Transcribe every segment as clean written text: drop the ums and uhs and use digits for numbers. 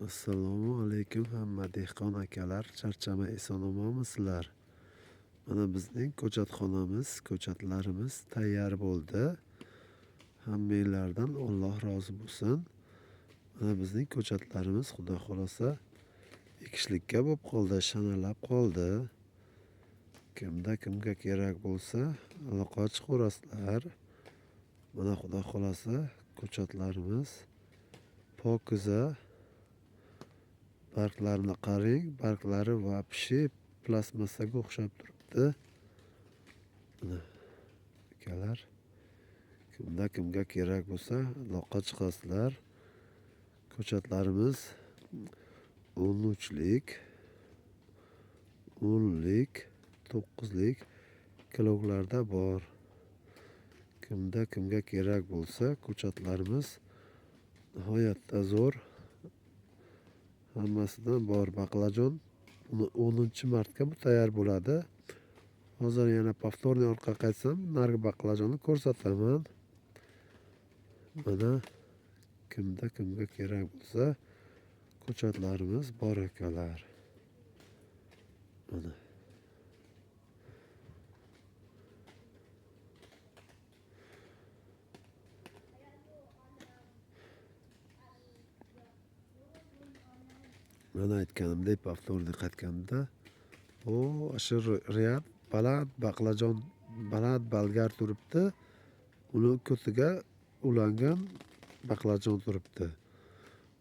Assalomu alaykum hamma dehqon akalar, charchamay eson-omonmisizlar? Mana bizning ko'chatxonamiz, ko'chatlarimiz tayyor bo'ldi. Hammanglardan Alloh rozi bo'lsin. Mana bizning ko'chatlarimiz xudo xolosa ekishlikka bo'lib qoldi, shanalab qoldi. Kimga kerak bo'lsa aloqa chiqaverasizlar. Mana xudo xolosa ko'chatlarimiz pokiza. Barglarini qarang, barglari вообще plastmassaga o'xshab turibdi. Mana akalar, kimga kerak bo'lsa aloqa chiqasizlar. Ko'chatlarimiz 13lik, 10lik, 9lik kiloglarda bor. Kimga kerak bo'lsa ko'chatlarimiz nihoyatda zo'r. Hammasidan bor baqlajon. 10-martga bu tayyor bo'ladi. Hozir yana повторный orqaga qaytsam, nargi baqlajonni ko'rsataman. Mana kimga kerak bo'lsa ko'chatlarimiz bor akalar. Mana Mana aytganimdek, повторный qaytganda, shu riyad baland baqlajon, baland bolgar turibdi. Uni ko'tiga ulangan baqlajon turibdi.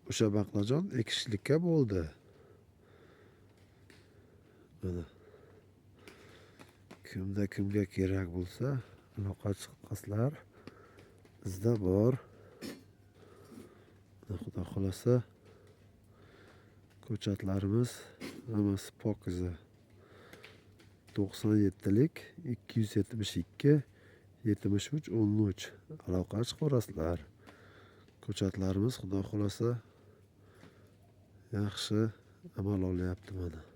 O'sha baqlajon ekishlikka bo'ldi. Mana kimga kerak bo'lsa aloqa chiqasizlar. Bizda bor. Xudo xolosa ko'chatlarimiz hammasi pokiza. 97lik 272 73 13 aloqa chiqaverasizlar. Ko'chatlarimiz xudo xolosa yaxshi amal olyapti mana.